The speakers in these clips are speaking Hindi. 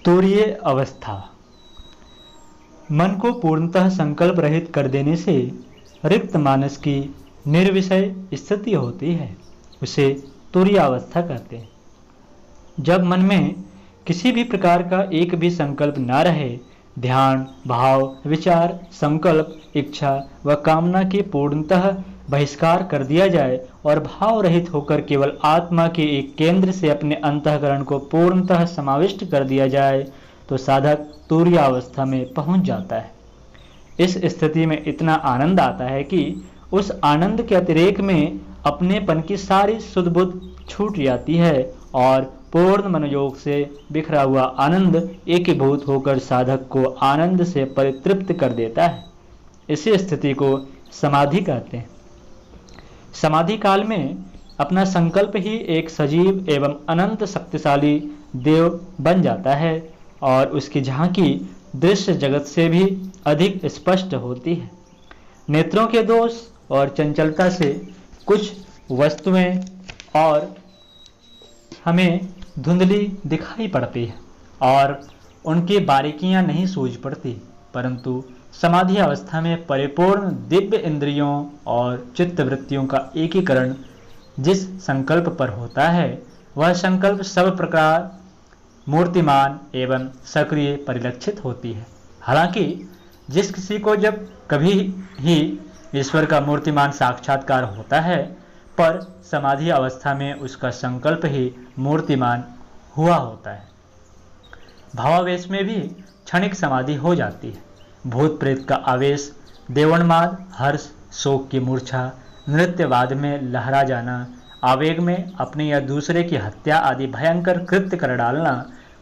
तुरीय अवस्था। मन को पूर्णतः संकल्प रहित कर देने से रिक्त मानस की निर्विषय स्थिति होती है, उसे तुरीय अवस्था कहते हैं। जब मन में किसी भी प्रकार का एक भी संकल्प न रहे, ध्यान, भाव, विचार, संकल्प, इच्छा व कामना की पूर्णतः बहिष्कार कर दिया जाए और भाव रहित होकर केवल आत्मा के एक केंद्र से अपने अंतःकरण को पूर्णतः समाविष्ट कर दिया जाए, तो साधक तुरीय अवस्था में पहुंच जाता है। इस स्थिति में इतना आनंद आता है कि उस आनंद के अतिरेक में अपनेपन की सारी सुध बुध छूट जाती है और पूर्ण मनोयोग से बिखरा हुआ आनंद एकीभूत होकर साधक को आनंद से परितृप्त कर देता है। इसी स्थिति को समाधि कहते हैं। समाधि काल में अपना संकल्प ही एक सजीव एवं अनंत शक्तिशाली देव बन जाता है और उसकी झांकी दृश्य जगत से भी अधिक स्पष्ट होती है। नेत्रों के दोष और चंचलता से कुछ वस्तुएं और हमें धुंधली दिखाई पड़ती है और उनकी बारीकियां नहीं सूझ पड़ती, परंतु समाधि अवस्था में परिपूर्ण दिव्य इंद्रियों और चित्त वृत्तियों का एकीकरण जिस संकल्प पर होता है, वह संकल्प सब प्रकार मूर्तिमान एवं सक्रिय परिलक्षित होती है। हालांकि जिस किसी को जब कभी ही ईश्वर का मूर्तिमान साक्षात्कार होता है, पर समाधि अवस्था में उसका संकल्प ही मूर्तिमान हुआ होता है। भावावेश में भी क्षणिक समाधि हो जाती है। भूत प्रेत का आवेश, देवोन्माद, हर्ष, शोक की मूर्छा, नृत्यवाद में लहरा जाना, आवेग में अपने या दूसरे की हत्या आदि भयंकर कृत्य कर डालना,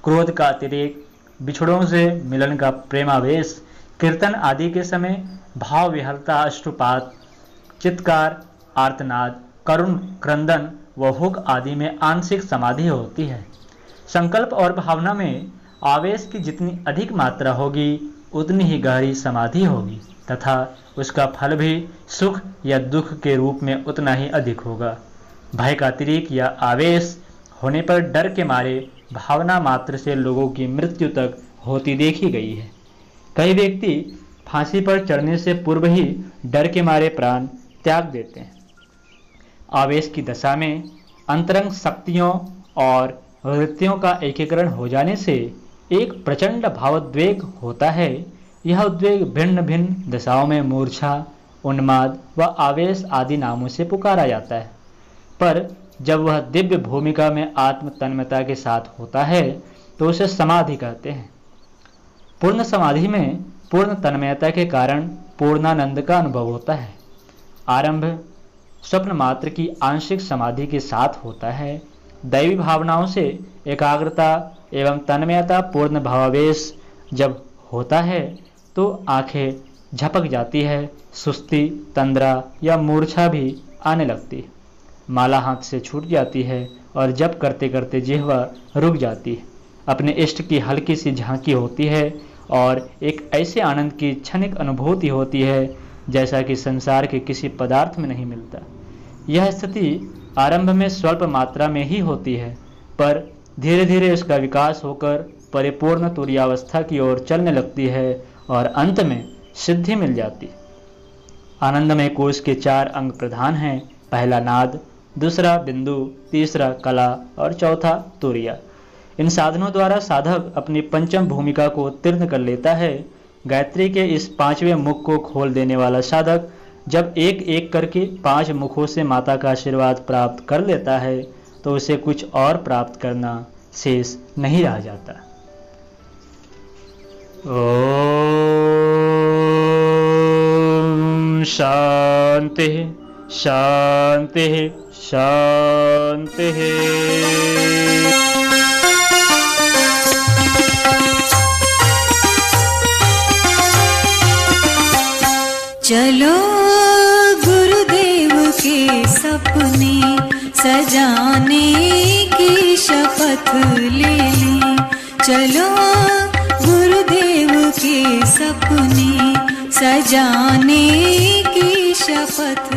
क्रोध का अतिरेक, बिछड़ों से मिलन का प्रेमावेश, कीर्तन आदि के समय भाव विहलता, अश्रुपात, चित्कार, आर्तनाद, करुण क्रंदन व हुक आदि में आंशिक समाधि होती है। संकल्प और भावना में आवेश की जितनी अधिक मात्रा होगी, उतनी ही गहरी समाधि होगी तथा उसका फल भी सुख या दुख के रूप में उतना ही अधिक होगा। भय का अतिरेक या आवेश होने पर डर के मारे भावना मात्र से लोगों की मृत्यु तक होती देखी गई है। कई व्यक्ति फांसी पर चढ़ने से पूर्व ही डर के मारे प्राण त्याग देते हैं। आवेश की दशा में अंतरंग शक्तियों और वृत्तियों का एकीकरण हो जाने से एक प्रचंड भावोद्वेग होता है। यह उद्वेग भिन्न भिन्न दशाओं में मूर्छा, उन्माद व आवेश आदि नामों से पुकारा जाता है, पर जब वह दिव्य भूमिका में आत्म तन्मयता के साथ होता है तो उसे समाधि कहते हैं। पूर्ण समाधि में पूर्ण तन्मयता के कारण पूर्णानंद का अनुभव होता है। आरंभ स्वप्न मात्र की आंशिक समाधि के साथ होता है। दैवी भावनाओं से एकाग्रता एवं तन्मयता पूर्ण भावावेश जब होता है तो आंखें झपक जाती है, सुस्ती, तंद्रा या मूर्छा भी आने लगती है, माला हाथ से छूट जाती है और जप करते करते जिह्वा रुक जाती है। अपने इष्ट की हल्की सी झांकी होती है और एक ऐसे आनंद की क्षणिक अनुभूति होती है जैसा कि संसार के किसी पदार्थ में नहीं मिलता। यह स्थिति आरंभ में स्वल्प मात्रा में ही होती है, पर धीरे धीरे उसका विकास होकर परिपूर्ण तुरीयावस्था की ओर चलने लगती है और अंत में सिद्धि मिल जाती है। आनंदमय कोश के 4 अंग प्रधान हैं। पहला नाद, दूसरा बिंदु, तीसरा कला और चौथा तुरीया। इन साधनों द्वारा साधक अपनी पंचम भूमिका को उत्तीर्ण कर लेता है। गायत्री के इस 5वें मुख को खोल देने वाला साधक जब एक एक करके 5 मुखों से माता का आशीर्वाद प्राप्त कर लेता है तो उसे कुछ और प्राप्त करना शेष नहीं रह जाता। ओम शांति शांति शांति। चलो गुरुदेव के सपने सजाने की शपथ ले ली। चलो गुरुदेव के सपने सजाने की शपथ